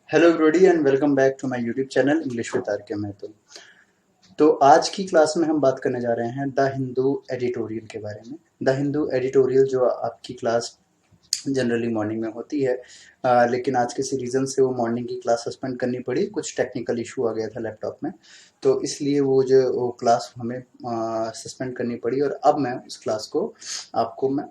Hello everybody and welcome back to my YouTube channel English with R K Mahto. तो आज की class में हम बात करने जा रहे हैं द हिंदू एडिटोरियल के बारे में। द हिंदू एडिटोरियल जो आपकी क्लास जनरली मॉर्निंग में होती है, लेकिन आज किसी रीज़न से वो मॉर्निंग की क्लास सस्पेंड करनी पड़ी। कुछ टेक्निकल इशू आ गया था लैपटॉप में, तो इसलिए वो क्लास हमें सस्पेंड करनी पड़ी और अब मैं उस क्लास को आपको मैं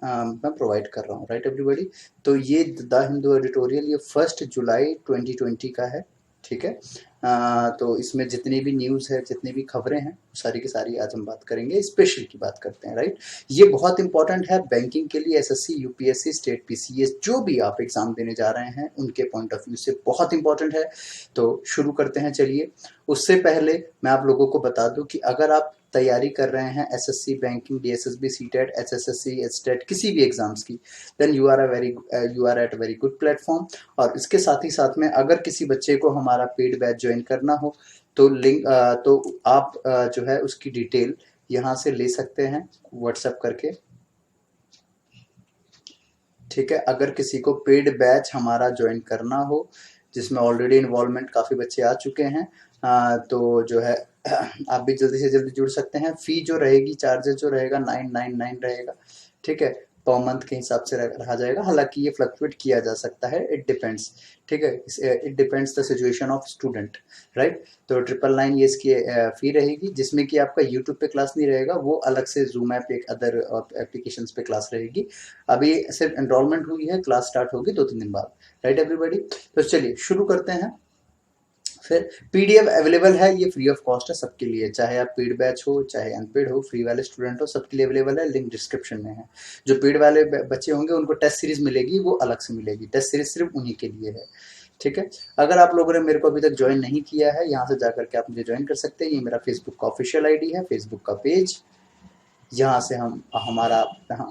प्रोवाइड कर रहा हूँ। Right everybody. तो ये द हिंदू एडिटोरियल ये 1 जुलाई 2020 का है। ठीक है। तो इसमें जितनी भी न्यूज़ है, जितनी भी खबरें हैं, सारी की सारी आज हम बात करेंगे। स्पेशल की बात करते हैं। राइट। ये बहुत इंपॉर्टेंट है बैंकिंग के लिए। एसएससी, यूपीएससी, स्टेट पीसीएस जो भी आप एग्जाम देने जा रहे हैं उनके पॉइंट ऑफ व्यू से बहुत इंपॉर्टेंट है। तो शुरू करते हैं। चलिए, उससे पहले मैं आप लोगों को बता दूं कि अगर आप तैयारी कर रहे हैं SSC, banking, DSSB, CTET, HSSC, HTET, किसी भी एग्जाम्स की, then you are at very good platform. और इसके साथ ही साथ में अगर किसी बच्चे को हमारा पेड बैच ज्वाइन करना हो तो लिंक तो आप जो है उसकी डिटेल यहाँ से ले सकते हैं व्हाट्सएप करके। ठीक है। अगर किसी को पेड बैच हमारा ज्वाइन करना हो जिसमें ऑलरेडी इन्वॉल्वमेंट काफ़ी बच्चे आ चुके हैं, तो जो है आप भी जल्दी से जल्दी जुड़ सकते हैं। फ़ी जो रहेगी, चार्जेस जो रहेगा 999 रहेगा। ठीक है। पर मंथ के हिसाब से रहा जाएगा। हालांकि ये फ्लक्चुएट किया जा सकता है, इट डिपेंड्स। ठीक है। It depends the situation of student. Right. तो 999 ये इसकी फ़ी रहेगी, जिसमें कि आपका यूट्यूब पे क्लास नहीं रहेगा, वो अलग से जूम ऐप, एक अदर एप्लीकेशन पे क्लास रहेगी। अभी सिर्फ एनरोलमेंट हुई है, क्लास स्टार्ट होगी 2-3 दिन बाद। Right everybody. तो चलिए शुरू करते हैं। फिर पीडीएफ अवेलेबल है, ये फ्री ऑफ कॉस्ट है सबके लिए, चाहे आप पेड बैच हो चाहे अनपेड हो, फ्री वाले स्टूडेंट हो, सबके लिए अवेलेबल है। लिंक डिस्क्रिप्शन में है। जो पेड वाले बच्चे होंगे उनको टेस्ट सीरीज मिलेगी, वो अलग से मिलेगी। टेस्ट सीरीज सिर्फ उन्हीं के लिए है। ठीक है। अगर आप लोगों ने मेरे को अभी तक ज्वाइन नहीं किया है, यहाँ से जाकर के आप मुझे ज्वाइन कर सकते हैं। ये मेरा फेसबुक का ऑफिशियल आईडी है, फेसबुक का पेज। यहाँ से हम हमारा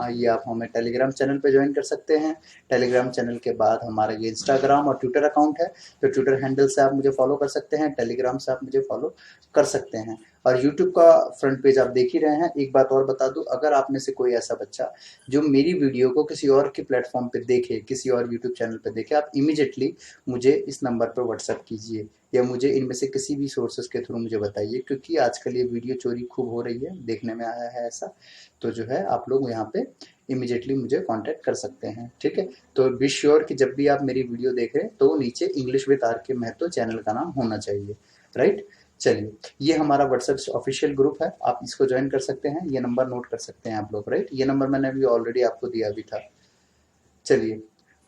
ये आप हमें टेलीग्राम चैनल पे ज्वाइन कर सकते हैं। टेलीग्राम चैनल के बाद हमारा ये इंस्टाग्राम और ट्विटर अकाउंट है, तो ट्विटर हैंडल से आप मुझे फॉलो कर सकते हैं, टेलीग्राम से आप मुझे फॉलो कर सकते हैं। और यूट्यूब का फ्रंट पेज आप देख ही रहे हैं। एक बात और बता दूं, अगर आप में से कोई ऐसा बच्चा जो मेरी वीडियो को किसी और के प्लेटफॉर्म पे देखे, किसी और यूट्यूब चैनल पे देखे, आप इमीडिएटली मुझे इस नंबर पर व्हाट्सएप कीजिए या मुझे इनमें से किसी भी सोर्सेज के थ्रू मुझे बताइए, क्योंकि आजकल ये वीडियो चोरी खूब हो रही है, देखने में आया है ऐसा। तो जो है आप लोग यहाँ पे इमीडिएटली मुझे कांटेक्ट कर सकते हैं। ठीक है। तो बी श्योर कि जब भी आप मेरी वीडियो देख रहे हैं तो नीचे English with R K Mahato channel का नाम होना चाहिए। राइट। चलिए, ये हमारा व्हाट्सएप ऑफिशियल ग्रुप है, आप इसको ज्वाइन कर सकते हैं। ये नंबर नोट कर सकते हैं आप लोग। राइट। ये नंबर मैंने अभी ऑलरेडी आपको दिया भी था। चलिए,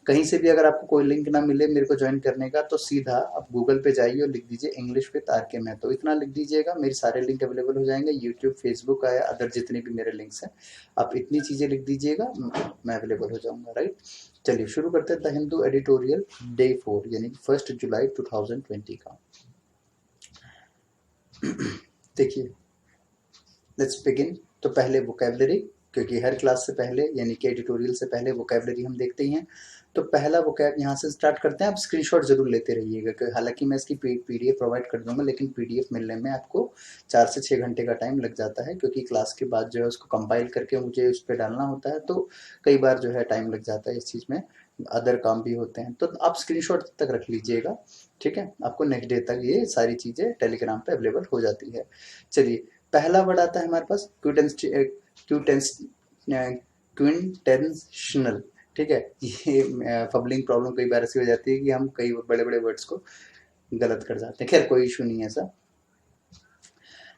कहीं से भी अगर आपको कोई लिंक ना मिले मेरे को ज्वाइन करने का, तो सीधा आप गूगल पे जाइए और लिख दीजिए English with R K Mahato. इतना लिख दीजिएगा, मेरे सारे लिंक अवेलेबल हो जाएंगे। यूट्यूब, फेसबुक या अदर जितने भी मेरे लिंक्स हैं, आप इतनी चीज़ें लिख दीजिएगा, मैं अवेलेबल हो जाऊंगा। राइट। चलिए शुरू करते हैं। द हिंदू एडिटोरियल डे 4 यानी 1 जुलाई 2020 का। देखिए, लेट्स बिगिन। तो पहले वोकेबलरी, क्योंकि हर क्लास से पहले यानी कि एडिटोरियल से पहले वोकेबलरी हम देखते ही हैं। तो पहला वोकैब यहाँ से स्टार्ट करते हैं। आप स्क्रीनशॉट जरूर लेते रहिएगा, क्योंकि हालांकि मैं इसकी पीडीएफ प्रोवाइड कर दूंगा, लेकिन पीडीएफ मिलने में आपको 4 से 6 घंटे का टाइम लग जाता है, क्योंकि क्लास के बाद जो है उसको कंपाइल करके मुझे उस पर डालना होता है, तो कई बार जो है टाइम लग जाता है इस चीज़ में, अदर काम भी होते हैं। तो आप स्क्रीनशॉट तक रख लीजिएगा। ठीक है। आपको नेक्स्ट डे तक ये सारी चीज़ें टेलीग्राम पे अवेलेबल हो जाती है। चलिए, पहला वर्ड आता है हमारे पास क्यूटेंस क्विंटेंशनल। ठीक है। ये फबलिंग प्रॉब्लम कई बार ऐसी हो जाती है कि हम कई बड़े बड़े वर्ड्स को गलत कर जाते हैं। खैर, कोई इशू नहीं है ऐसा।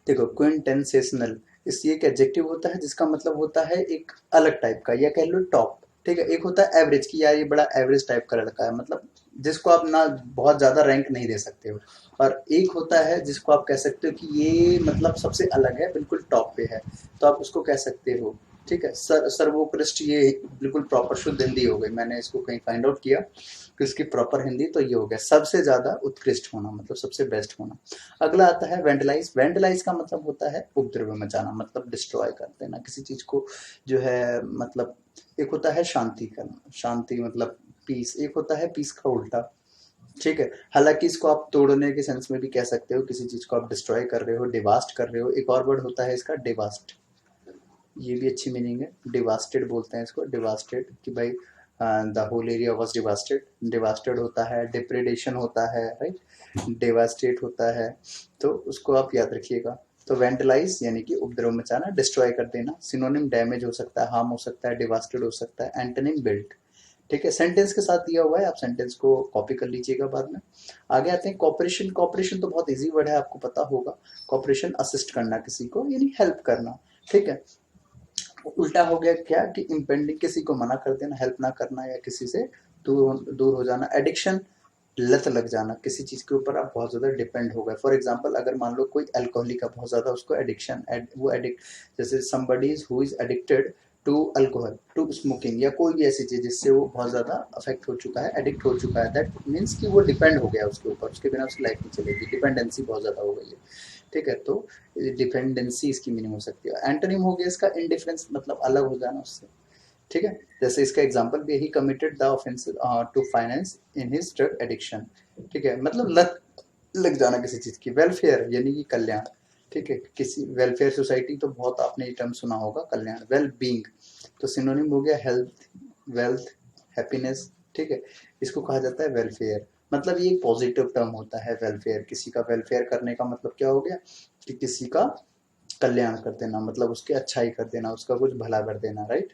देखो, क्विंटेंसेशनल, इस ये एक एडजेक्टिव होता है जिसका मतलब होता है एक अलग टाइप का, या कह लो टॉप। ठीक है। एक होता है एवरेज, की यार ये बड़ा एवरेज टाइप का लड़का है, मतलब जिसको आप ना बहुत ज्यादा रैंक नहीं दे सकते हो। और एक होता है जिसको आप कह सकते हो कि ये मतलब सबसे अलग है, बिल्कुल टॉप पे है, तो आप उसको कह सकते हो। ठीक है। सर्वोत्कृष्ट, ये बिल्कुल प्रॉपर शुद्ध हिंदी हो गई। मैंने इसको कहीं फाइंड आउट किया कि इसकी प्रॉपर हिंदी तो ये हो गया, सबसे ज्यादा उत्कृष्ट होना, मतलब सबसे बेस्ट होना। अगला आता है वेंडलाइज। वेंडलाइज का मतलब होता है उपद्रव मचाना, मतलब डिस्ट्रॉय कर देना किसी चीज को, जो है मतलब एक होता है शांति करना, शांति मतलब पीस, एक होता है पीस का उल्टा। ठीक है। हालांकि इसको आप तोड़ने के सेंस में भी कह सकते हो, किसी चीज को आप डिस्ट्रॉय कर रहे हो, डिवास्ट कर रहे हो। एक और वर्ड होता है इसका डिवास्ट, ये भी अच्छी मीनिंग है। डिवास्टेड बोलते हैं इसको, डिवास्टेड, कि भाई the whole area was devastated होता है, डिप्रेडेशन होता है, राइट, डेवास्टेट होता है, तो उसको आप याद रखिएगा। तो वेंटलाइज यानी कि उपद्रव मचाना, डिस्ट्रॉय कर देना। सिनोनिम डैमेज हो सकता है, हार्म हो सकता है, डिवास्टेड हो सकता है। एंटोनिम बिल्ट, ठीक है, सेंटेंस के साथ दिया हुआ है, आप सेंटेंस को कॉपी कर लीजिएगा बाद में। आगे आते हैं कॉपरेशन। कॉपरेशन तो बहुत इजी वर्ड है, आपको पता होगा। कॉपरेशन असिस्ट करना किसी को, यानी हेल्प करना, ठीक है। उल्टा हो गया क्या कि इम्पेंडिंग, किसी को मना कर देना, हेल्प ना करना या किसी से दूर हो जाना। एडिक्शन, लत लग जाना, किसी चीज के ऊपर आप बहुत ज्यादा डिपेंड हो गए। फॉर एग्जांपल अगर मान लो कोई अल्कोहलिक है, बहुत ज्यादा उसको एडिक्शन, वो एडिक्ट, जैसे somebody who is addicted to alcohol, to smoking, या कोई भी ऐसी चीज जिससे वो बहुत ज्यादा अफेक्ट हो चुका है, एडिक्ट हो चुका है, दैट मीन्स कि वो डिपेंड हो गया उसके ऊपर, उसके बिना उसकी लाइफ नहीं चलेगी, डिपेंडेंसी बहुत ज्यादा हो गई है, ठीक है। तो डिपेंडेंसी इसकी मीनिंग हो सकती है। एंटोनिम हो गया इसका इंडिफरेंस, मतलब अलग हो जाना उससे, ठीक है। जैसे इसका एग्जांपल भी, ही committed the offence to finance in his drug addiction, ठीक है, मतलब लत लग जाना किसी चीज की। वेलफेयर यानी कि कल्याण, ठीक है, किसी वेलफेयर सोसाइटी तो बहुत आपने ये टर्म सुना होगा, कल्याण। वेल बीइंग तो सिनोनिम हो गया हेल्थ, वेल्थ, हैप्पीनेस, ठीक है, इसको कहा जाता है वेलफेयर। मतलब ये एक पॉजिटिव टर्म होता है वेलफेयर, किसी का वेलफेयर करने का मतलब क्या हो गया कि किसी का कल्याण कर देना, मतलब उसकी अच्छाई कर देना, उसका कुछ भला कर देना, राइट।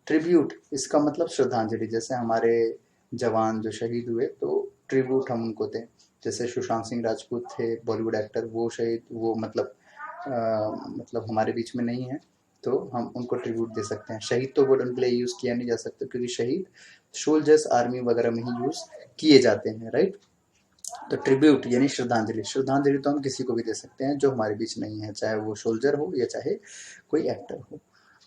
ट्रिब्यूट, इसका मतलब श्रद्धांजलि, जैसे हमारे जवान जो शहीद हुए तो ट्रिब्यूट हम उनको दें। जैसे सुशांत सिंह राजपूत थे बॉलीवुड एक्टर, वो शहीद, वो मतलब हमारे बीच में नहीं है, तो हम उनको ट्रिब्यूट दे सकते हैं। शहीद तो वर्ड उनके लिए यूज किया नहीं जा सकता, क्योंकि शहीद सोल्जर्स आर्मी वगैरह में ही यूज किए जाते हैं, राइट। तो ट्रिब्यूट यानी श्रद्धांजलि। श्रद्धांजलि तो हम किसी को भी दे सकते हैं जो हमारे बीच नहीं है, चाहे वो सोल्जर हो या चाहे कोई एक्टर हो।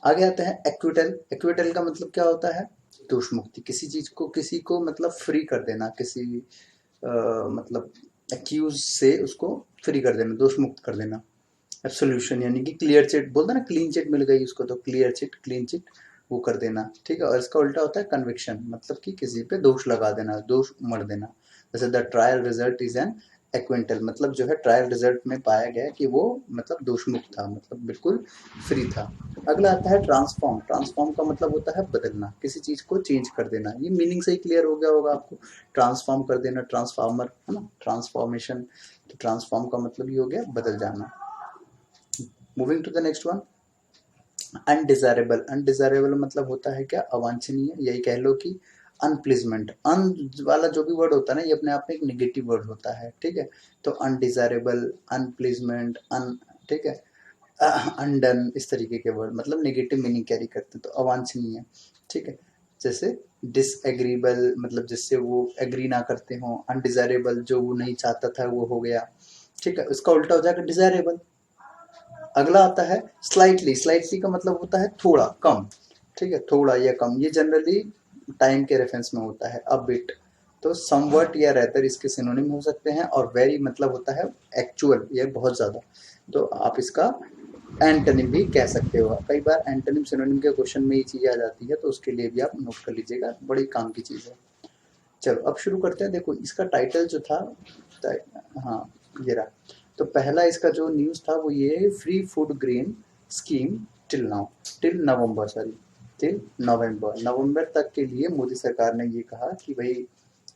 आगे आते हैं एक्विटल। एक्विटल का मतलब क्या होता है? दोष मुक्ति, किसी चीज को, किसी को मतलब फ्री कर देना, किसी मतलब एक्यूज से उसको फ्री कर देना, दोष मुक्त कर देना। एब्सोल्यूशन यानी कि क्लियर चिट, बोलते ना क्लीन चिट मिल गई उसको, तो क्लियर चिट, क्लीन चिट वो कर देना, ठीक है। और इसका उल्टा होता है कन्विक्शन, मतलब कि किसी पे दोष लगा देना, दोष मर देना। जैसे the trial result is an acquittal, मतलब जो है ट्रायल रिजल्ट में पाया गया कि वो मतलब दोष मुक्त था, मतलब बिल्कुल फ्री था। अगला आता है ट्रांसफॉर्म। ट्रांसफॉर्म का मतलब होता है बदलना, किसी चीज को चेंज कर देना। ये मीनिंग से ही क्लियर हो गया होगा आपको, ट्रांसफॉर्म कर देना, ट्रांसफार्मर है ना, ट्रांसफॉर्मेशन। तो ट्रांसफॉर्म का मतलब ये हो गया बदल जाना। Moving to the next one, undesirable. Undesirable मतलब होता है क्या? अवांछनीय, यही कह लो कि अनप्लीजमेंट। अन वाला जो भी वर्ड होता है ना, ये अपने आप में एक नेगेटिव वर्ड होता है, ठीक है। तो अनडिजायरेबल, अनप्लीजमेंट, ठीक है, अनडन, इस तरीके के वर्ड मतलब नेगेटिव मीनिंग कैरी करते हैं, तो अवांछनीय, ठीक है। जैसे डिसएग्रीबल, मतलब जिससे वो एग्री ना करते हो। अनडिजायरेबल, जो वो नहीं चाहता था वो हो गया, ठीक है, इसका उल्टा हो जाएगा डिजायरेबल। अगला आता है स्लाइटली। स्लाइटली का मतलब होता है थोड़ा, कम, ठीक है, थोड़ा या कम। ये जनरली टाइम के रेफरेंस में होता है। अ बिट, तो समवट या रेदर इसके सिनोनिम हो सकते हैं। और वेरी मतलब होता है एक्चुअल या बहुत ज्यादा, तो आप इसका एंटोनिम भी कह सकते हो। कई बार एंटोनिम सिनोनिम के क्वेश्चन में ये चीज आ जाती है, तो उसके लिए भी आप नोट कर लीजिएगा, बड़ी काम की चीज है। चलो अब शुरू करते हैं। देखो इसका टाइटल जो था, हाँ ये रहा। तो पहला इसका जो न्यूज़ था वो ये, free food grain scheme till now, till November, sorry till November, नवंबर तक के लिए मोदी सरकार ने ये कहा कि भाई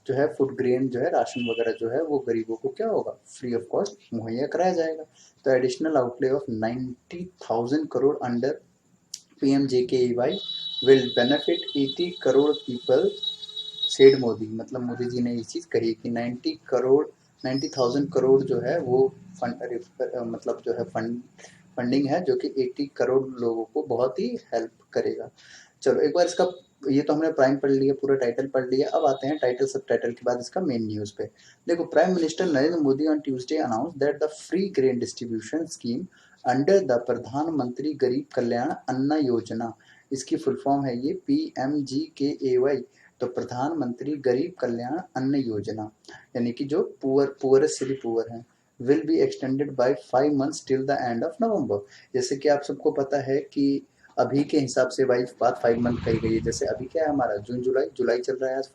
जो है फूड ग्रेन जो है, राशन वगैरह जो है वो गरीबों को क्या होगा, फ्री ऑफ कॉस्ट मुहैया कराया जाएगा। तो additional outlay of 90,000 crore under PMJKEY will benefit 80 crore people, said Modi. मतलब मोदी जी ने ये चीज कही कि 90,000 करोड़ जो है वो फंड, मतलब जो है फंडिंग है, जो कि 80 करोड़ लोगों को बहुत ही हेल्प करेगा। चलो एक बार इसका, ये तो हमने प्राइम पढ़ लिया, पूरा टाइटल पढ़ लिया। अब आते हैं टाइटल सब टाइटल के बाद इसका मेन न्यूज पे। देखो, prime minister Narendra Modi on Tuesday announce that the free grain distribution scheme under the प्रधानमंत्री गरीब कल्याण अन्न योजना, इसकी फुल फॉर्म है ये PMGKAY, तो प्रधानमंत्री गरीब कल्याण अन्न योजना, यानी कि जो पुअरेस्ट से भी पुअर है, will be extended by 5 months till the end of November. जैसे कि आप सबको पता है कि अभी के हिसाब से भाई बात 5 मंथ कही गई है। जैसे अभी क्या है हमारा, जून जुलाई, जुलाई चल रहा है, आज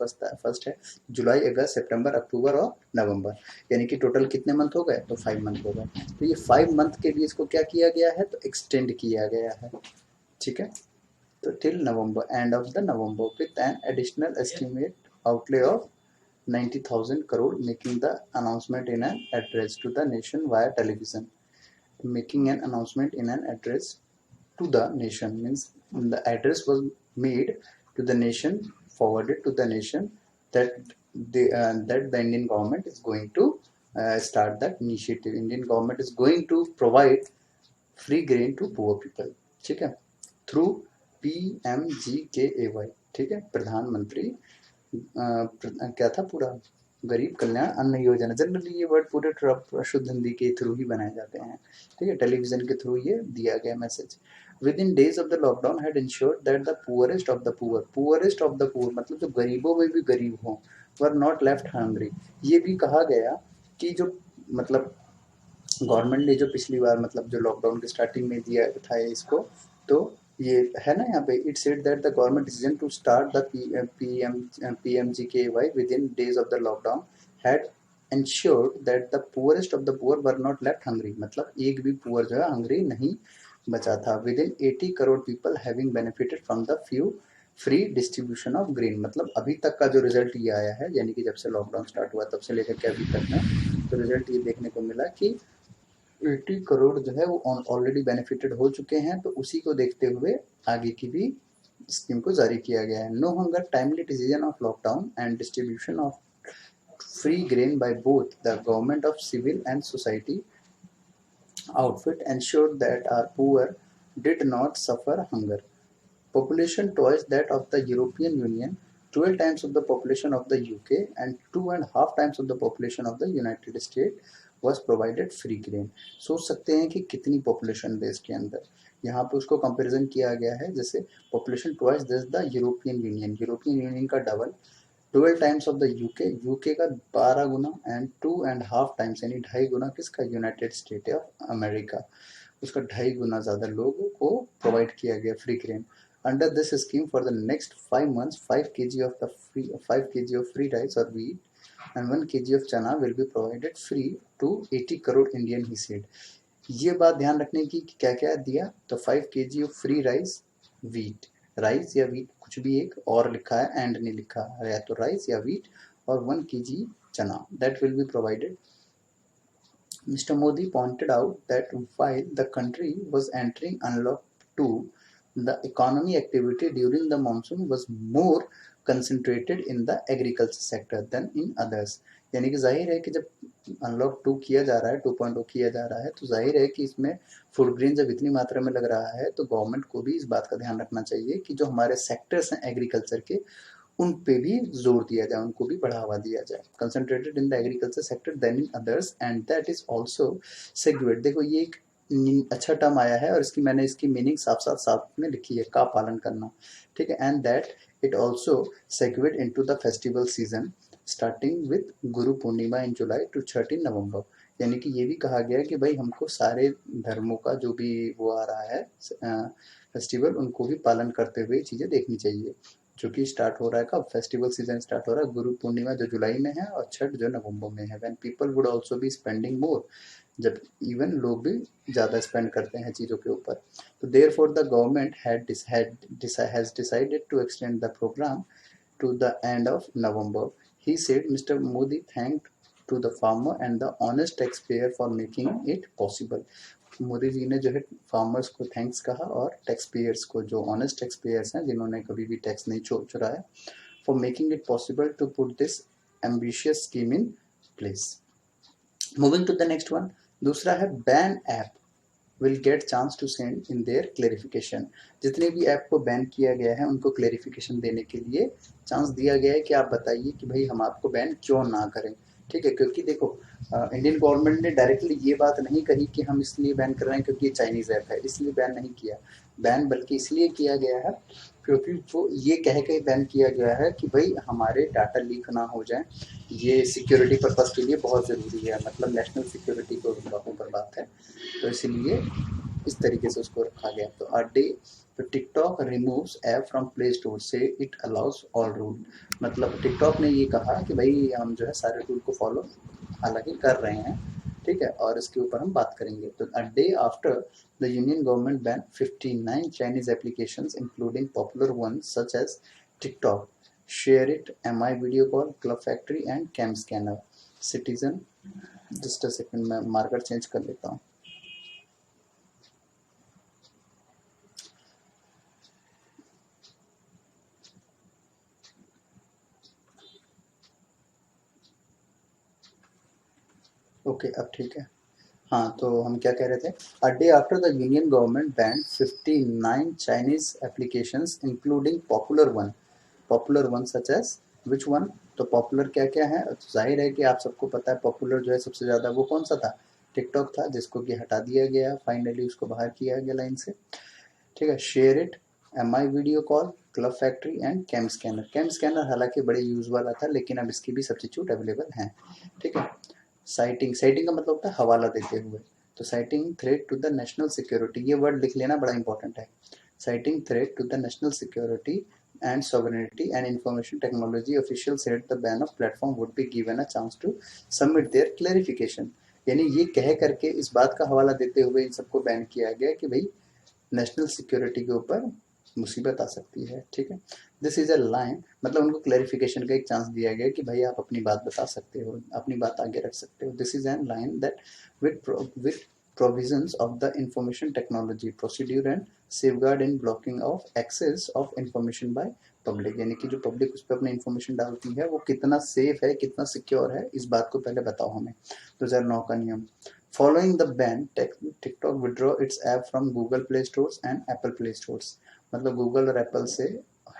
फर्स्ट है। जुलाई, अगस्त, सितंबर, अक्टूबर और नवंबर, यानी कि टोटल कितने मंथ हो गए? तो 5 मंथ हो गए। तो ये 5 मंथ के लिए इसको क्या किया गया है? तो एक्सटेंड किया गया है, ठीक है। तो till November, end of the November, with an additional estimate outlay of 90,000 crore, making the announcement in an address to the nation via television. Making an announcement in an address to the nation means the address was made to the nation, forwarded to the nation, that the Indian government is going to start that initiative. Indian government is going to provide free grain to poor people, ठीक है, through PMGKAY, ठीक है, प्रधानमंत्री क्या था पूरा, गरीब कल्याण अन्न योजना। जनरली ये वर्ड पूरे शुद्ध हिंदी के थ्रू ही बनाए जाते हैं, ठीक है, टेलीविजन के थ्रू ये दिया गया message. With in days of the lockdown had insured that the poorest of the poor मतलब जो गरीबों में भी गरीब हों, वर नॉट लेफ्ट हंग्री। ये भी कहा गया कि जो मतलब गवर्नमेंट ने जो पिछली बार मतलब जो लॉकडाउन के स्टार्टिंग में दिया था इसको, तो ये है ना यहाँ पे, it said that the government decision to start the PMGKY within days of the lockdown had ensured that the poorest of the poor were not left hungry, मतलब एक भी पुअर जो है हंग्री नहीं बचा था। With in 80 crore people having benefited from the free distribution of grain, मतलब अभी तक का जो रिजल्ट ये आया है, यानी कि जब से लॉकडाउन स्टार्ट हुआ तब से लेकर के अभी तक में, तो रिजल्ट ये देखने को मिला कि 80 करोड़ जो है वो ऑलरेडी बेनिफिटेड हो चुके हैं। तो उसी को देखते हुए आगे की भी स्कीम को जारी किया गया है। No hunger, timely decision of lockdown and distribution of free grain by both the government of civil and society outfit ensured that our poor did not suffer hunger. Population twice that of the European Union, 12 times of the population of the UK, and 2.5 times of the population of the United States was provided free grain. सोच सकते हैं कि कितनी population देश के अंदर, यहाँ पे उसको कंपैरिजन किया गया है, जैसे population twice this the European Union का double, 12 times of the UK का 12 गुना, एंड 2.5 टाइम्स यानी 2.5 गुना किसका, यूनाइटेड स्टेट ऑफ अमेरिका, उसका 2.5 गुना ज़्यादा लोगों को प्रोवाइड किया गया free grain. Under this scheme for the next 5 months 5 kg of free rice or wheat and 1 kg of chana will be provided free to 80 crore Indian, he said. ये बात ध्यान रखने की कि क्या क्या दिया, तो 5 kg of free rice, wheat, rice या व्हीट कुछ भी एक और लिखा है, एंड नहीं लिखा है, या तो राइस या व्हीट, और 1 kg चना, that will be provided. Mr. Modi pointed out that while the country was entering unlock 2, the economy activity during the monsoon was more concentrated in the agriculture sector than in others. यानी कि जाहिर है कि जब unlock 2 किया जा रहा है, 2.0 किया जा रहा है, तो जाहिर है कि इसमें फूड ग्रेन जब इतनी मात्रा में लग रहा है, तो गवर्नमेंट को भी इस बात का ध्यान रखना चाहिए कि जो हमारे सेक्टर्स हैं एग्रीकल्चर के, उन पे भी जोर दिया जाए, उनको भी बढ़ावा दिया जाए। Concentrated in the agriculture sector than in others, and that is also segregate. देखो ये एक अच्छा टर्म आया है और मैंने इसकी मीनिंग साफ में लिखी है, का पालन करना, ठीक है। And that it also segregate into the festival season starting with Guru Purnima in July to 13 नवंबर। यानी कि ये भी कहा गया कि भाई हमको सारे धर्मों का जो भी वो आ रहा है फेस्टिवल, उनको भी पालन करते हुए चीज़ें देखनी चाहिए, जो कि स्टार्ट हो रहा है कब, फेस्टिवल सीजन स्टार्ट हो रहा है, गुरु पूर्णिमा जो जुलाई में है और छठ जो नवंबर में है। When people would also be spending more, जब इवन लोग भी ज़्यादा स्पेंड करते हैं चीज़ों के ऊपर। तो therefore the government has decided to extend the programme to the end of November. He said Mr. Modi thanked to the farmer and the honest taxpayer for making it possible. Modi ji ने जो है farmers को thanks कहा और tax payers को, जो honest tax payers हैं जिन्होंने कभी भी टैक्स नहीं चुराया, for making it possible to put this ambitious scheme in place. Moving to the next one, दूसरा है ban app will get chance to send in their clarification. जितने भी ऐप को बैन किया गया है उनको क्लेरिफिकेशन देने के लिए चांस दिया गया है कि आप बताइए कि भाई हम आपको बैन क्यों ना करें, ठीक है। क्योंकि देखो इंडियन गवर्नमेंट ने डायरेक्टली ये बात नहीं कही कि हम इसलिए बैन कर रहे हैं क्योंकि ये चाइनीज़ ऐप है, इसलिए बैन नहीं किया। बैन बल्कि इसलिए किया गया है क्योंकि वो ये कह के बैन किया गया है कि भाई हमारे डाटा लीक ना हो जाए, ये सिक्योरिटी पर्पज़ के लिए बहुत ज़रूरी है, मतलब नेशनल सिक्योरिटी को ऊपर बात है, तो इसलिए इस तरीके से उसको रखा गया। तो TikTok removes app from play store से इट अलाउज ऑल रूल, मतलब टिकटॉक ने ये कहा कि भाई हम जो है सारे रूल को फॉलो हालांकि कर रहे हैं, ठीक है, और इसके ऊपर हम बात करेंगे। तो अ day after the union government ban 59 Chinese applications including popular ones such as TikTok, Share It, MI Video Call, Club Factory and Cam Scanner. Citizen, just a second मैं मार्कर चेंज कर लेता हूँ। ओके अब ठीक है। हाँ, तो हम क्या कह रहे थे? A day after the union government banned 59 Chinese applications including popular one such as which one? तो पॉपुलर क्या क्या है? तो जाहिर है कि आप सबको पता है पॉपुलर जो है सबसे ज़्यादा वो कौन सा था? टिकटॉक था, जिसको कि हटा दिया गया, फाइनली उसको बाहर किया गया लाइन से, ठीक है। SHAREit, MI video call, Club Factory and CamScanner. CamScanner हालांकि बड़े यूज वाला था, लेकिन अब इसकी भी सब्स्टिट्यूट अवेलेबल हैं, ठीक है। साइटिंग, साइटिंग का मतलब होता है हवाला देते हुए। तो citing threat to the national security, ये वर्ड लिख लेना, बड़ा इंपॉर्टेंट है। Citing threat to the national security and sovereignty and information technology officials said the ban of platform would be given a chance to submit their clarification। यानी ये कह करके इस बात का हवाला देते हुए इन सबको बैन किया गया कि भाई नेशनल सिक्योरिटी के ऊपर मुसीबत आ सकती है, ठीक है। दिस इज अ लाइन, मतलब उनको क्लैरिफिकेशन का एक चांस दिया गया कि भाई आप अपनी बात बता सकते हो, अपनी बात आगे रख सकते हो। This is an line that with provisions of the information technology procedure and safeguard in blocking of access of information by public। यानी कि जो पब्लिक उस पर अपनी इंफॉर्मेशन डालती है वो कितना सेफ है, कितना सिक्योर है, इस बात को पहले बताओ हमें। 2009 का नियम। Following the ban, TikTok withdraw its app from Google Play Stores and Apple Play Stores। मतलब गूगल और एप्पल से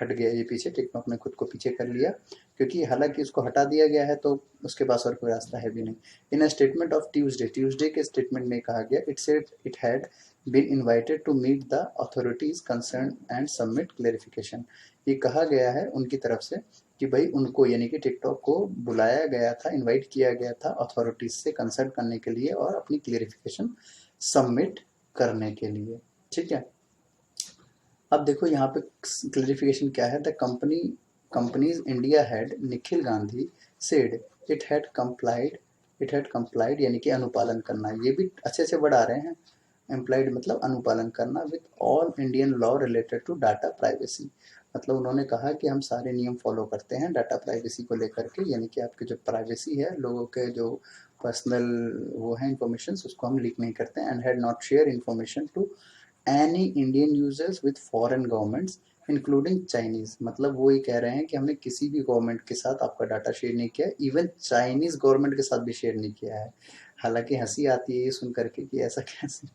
हट गया ये पीछे, टिकटॉक ने खुद को पीछे कर लिया, क्योंकि हालांकि उसको हटा दिया गया है तो उसके पास और कोई रास्ता है भी नहीं। In a statement of Tuesday के स्टेटमेंट में कहा गया, it said it had been invited to meet the authorities concern and submit clarification. ये कहा गया है उनकी तरफ से कि भाई उनको, यानी कि टिकटॉक को बुलाया गया था, इनवाइट किया गया था अथॉरिटीज से कंसल्ट करने के लिए और अपनी क्लेरिफिकेशन सबमिट करने के लिए, ठीक है। अब देखो यहाँ पे क्लेरिफिकेशन क्या है? The companies India head Nikhil Gandhi said it had complied, यानी कि अनुपालन करना, ये भी अच्छे अच्छे वर्ड आ रहे हैं। एम्प्लॉयड मतलब अनुपालन करना, with all Indian law related to data privacy. मतलब उन्होंने कहा कि हम सारे नियम फॉलो करते हैं डाटा प्राइवेसी को लेकर के, यानी कि आपकी जो प्राइवेसी है, लोगों के जो पर्सनल वो है इंफॉर्मेशन, उसको हम लीक नहीं करते हैं। And had not share information to any Indian users with foreign governments including Chinese. मतलब वो ये कह रहे हैं कि हमने किसी भी गवर्नमेंट के साथ आपका डाटा शेयर नहीं किया, इवन चाइनीज गवर्नमेंट के साथ भी शेयर नहीं किया है। हालांकि हंसी आती है ये सुन करके कि ऐसा कैसे,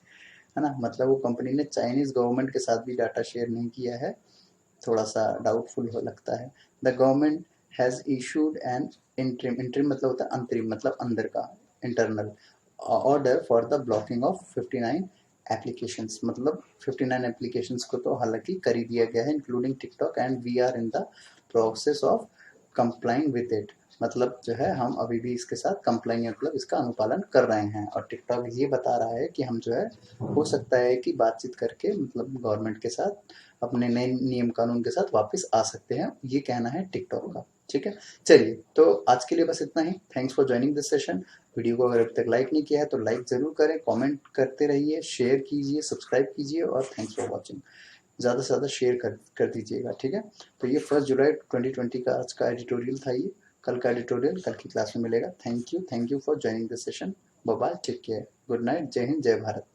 है ना। मतलब वो कंपनी ने चाइनीज गवर्नमेंट के साथ भी डाटा शेयर नहीं किया है, थोड़ा सा डाउटफुल हो लगता है। The government has issued N interim मतलब होता है अंतरिम, मतलब अंदर का, internal order for the blocking of 59 applications. मतलब 59 एप्लीकेशंस को तो हालांकि कर ही दिया गया है, including TikTok, and we are in the process of complying with it. मतलब जो है हम अभी भी इसके साथ कंप्लाइंग, मतलब इसका अनुपालन कर रहे हैं। और टिकटॉक ये बता रहा है कि हम जो है, हो सकता है कि बातचीत करके मतलब गवर्नमेंट के साथ अपने नए नियम कानून के साथ वापस आ सकते हैं, ये कहना है टिकटॉक का, ठीक है। चलिए, तो आज के लिए बस इतना ही। Thanks for joining this session. Video को अगर अभी तक लाइक नहीं किया है तो लाइक जरूर करें, कमेंट करते रहिए, शेयर कीजिए, सब्सक्राइब कीजिए, और थैंक्स फॉर वॉचिंग। ज़्यादा से ज़्यादा शेयर कर दीजिएगा, ठीक है। तो ये 1 जुलाई 2020 का आज का एडिटोरियल था। ये कल का एडिटोरियल कल की क्लास में मिलेगा। Thank you for joining this session. Bye bye, take care, good night, जय हिंद, जय भारत।